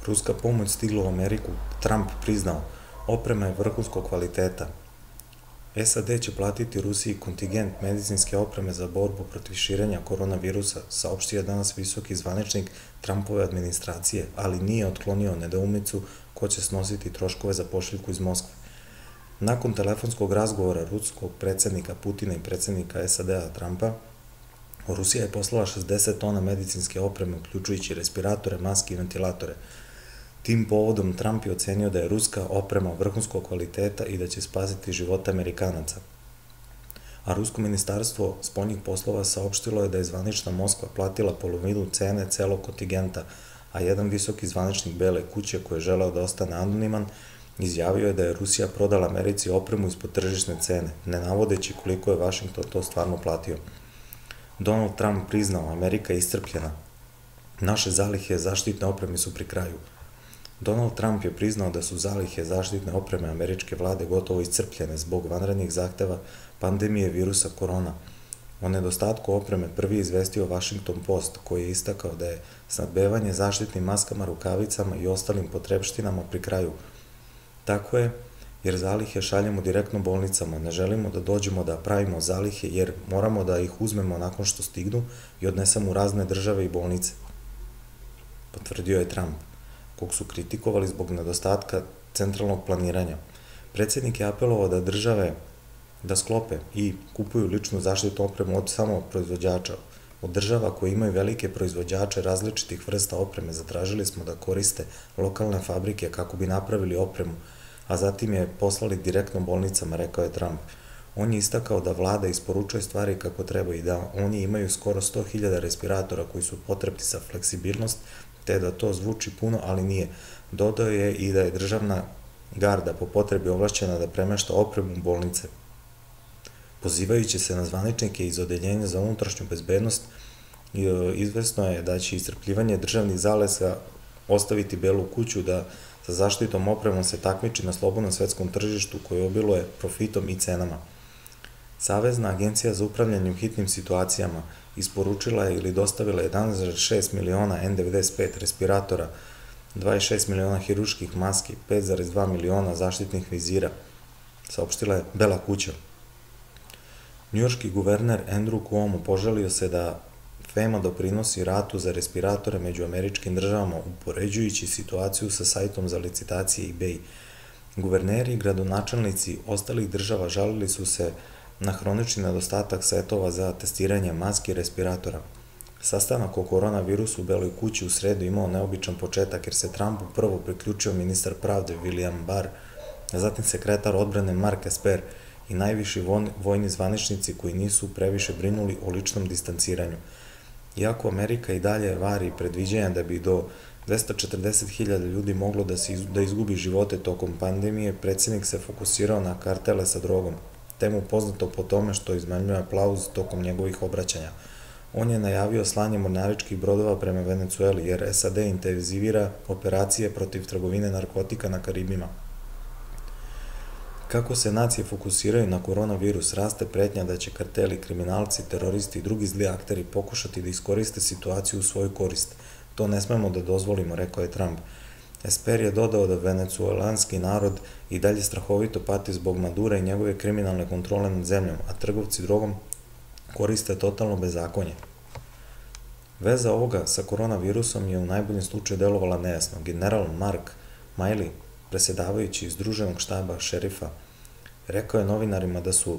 Ruska pomoć stigla u Ameriku, Trump priznao, oprema je vrhunskog kvaliteta. SAD će platiti Rusiji kontingent medicinske opreme za borbu protiv širenja koronavirusa, saopštio je danas visoki zvaničnik Trumpove administracije, ali nije otklonio nedoumicu ko će snositi troškove za pošiljku iz Moskve. Nakon telefonskog razgovora ruskog predsjednika Putina i predsjednika SAD-a Trumpa, Rusija je poslala 60 tona medicinske opreme, uključujući respiratore, maske i ventilatore. Tim povodom Trump je ocenio da je ruska oprema vrhunskog kvaliteta i da će spasiti živote Amerikanaca. A rusko ministarstvo spoljnih poslova saopštilo je da je zvanična Moskva platila polovinu cene celog kontingenta, a jedan visoki zvaničnik Bele kuće, koji je želeo da ostane anoniman, izjavio je da je Rusija prodala Americi opremu ispod tržišne cene, ne navodeći koliko je Vašington to stvarno platio. Donald Trump priznao, Amerika je iscrpljena. Naše zalihe zaštitne opreme su pri kraju. Donald Trump je priznao da su zalihe zaštitne opreme američke vlade gotovo iscrpljene zbog vanrednih zahteva pandemije virusa korona. O nedostatku opreme prvi je izvestio Washington Post, koji je istakao da je snabdevanje zaštitnim maskama, rukavicama i ostalim potrepštinama pri kraju. Tako je, jer zalihe šaljemo direktno bolnicama, ne želimo da dođemo da pravimo zalihe jer moramo da ih uzmemo nakon što stignu i odnesemo u razne države i bolnice, potvrdio je Trump, kog su kritikovali zbog nedostatka centralnog planiranja. Predsjednik je apelovao da države da sklope i kupuju ličnu zaštitnu opremu od samo proizvođača. Od država koje imaju velike proizvođače različitih vrsta opreme zatražili smo da koriste lokalne fabrike kako bi napravili opremu, a zatim je poslali direktno bolnicama, rekao je Trump. On je istakao da vlada isporučuje stvari kako treba i da oni imaju skoro 100.000 respiratora koji su potrebni za fleksibilnost, te da to zvuči puno, ali nije. Dodao je i da je državna garda po potrebi ovlašćena da premešta opremu u bolnice. Pozivajući se na zvaničnike iz Odeljenja za unutrašnju bezbednost, izvesno je da će iscrpljivanje državnih zaliha ostaviti Belu kuću da sa zaštitom opremom se takmiči na slobodnom svetskom tržištu koje obiluje profitom i cenama. Savezna agencija za upravljanje u hitnim situacijama isporučila je ili dostavila 11,6 miliona N95 respiratora, 26 miliona hiruških maski, 5,2 miliona zaštitnih vizira, saopštila je Bela kuća. Njujorški guverner Andrew Cuomo požalio se da FEMA doprinosi ratu za respiratore među američkim državama, upoređujući situaciju sa sajtom za licitacije eBay. Guverneri i gradonačelnici ostalih država žalili su se na hronični nedostatak setova za testiranje maski i respiratora. Sastanak o koronavirusu u Beloj kući u sredu imao neobičan početak jer se Trumpu prvo priključio ministar pravde William Barr, a zatim sekretar odbrane Mark Esper i najviši vojni zvaničnici koji nisu previše brinuli o ličnom distanciranju. Iako Amerika i dalje vari predviđanja da bi do 240.000 ljudi moglo da izgubi živote tokom pandemije, predsjednik se fokusirao na kartele sa drogom, temu poznato po tome što izmanjuje aplauz tokom njegovih obraćanja. On je najavio slanje mornaričkih brodova prema Venecueli, jer SAD intenzivira operacije protiv trgovine narkotika na Karibima. Kako se nacije fokusiraju na koronavirus, raste pretnja da će karteli, kriminalci, teroristi i drugi zli akteri pokušati da iskoriste situaciju u svoju korist. To ne smemo da dozvolimo, rekao je Trump. Esper je dodao da venecuelanski narod i dalje strahovito pati zbog Madura i njegove kriminalne kontrole nad zemljom, a trgovci drogom koriste totalno bezakonje. Veza ovoga sa koronavirusom je u najboljem slučaju delovala nejasno. General Mark Milley, predsjedavajući Združenog štaba šerifa, rekao je novinarima da su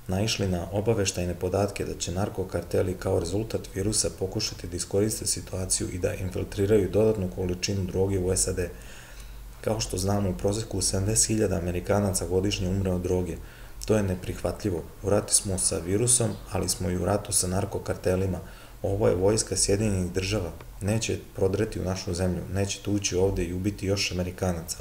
naišli na obaveštajne podatke da će narkokarteli kao rezultat virusa pokušati da iskoriste situaciju i da infiltriraju dodatnu količinu droge u SAD. Kao što znamo, u proseku 70.000 Amerikanaca godišnje umre od droge. To je neprihvatljivo. U ratu smo sa virusom, ali smo i u ratu sa narkokartelima. Ovo je vojska Sjedinjenih država. Neće prodreti u našu zemlju, nećete ući ovde i ubiti još Amerikanaca.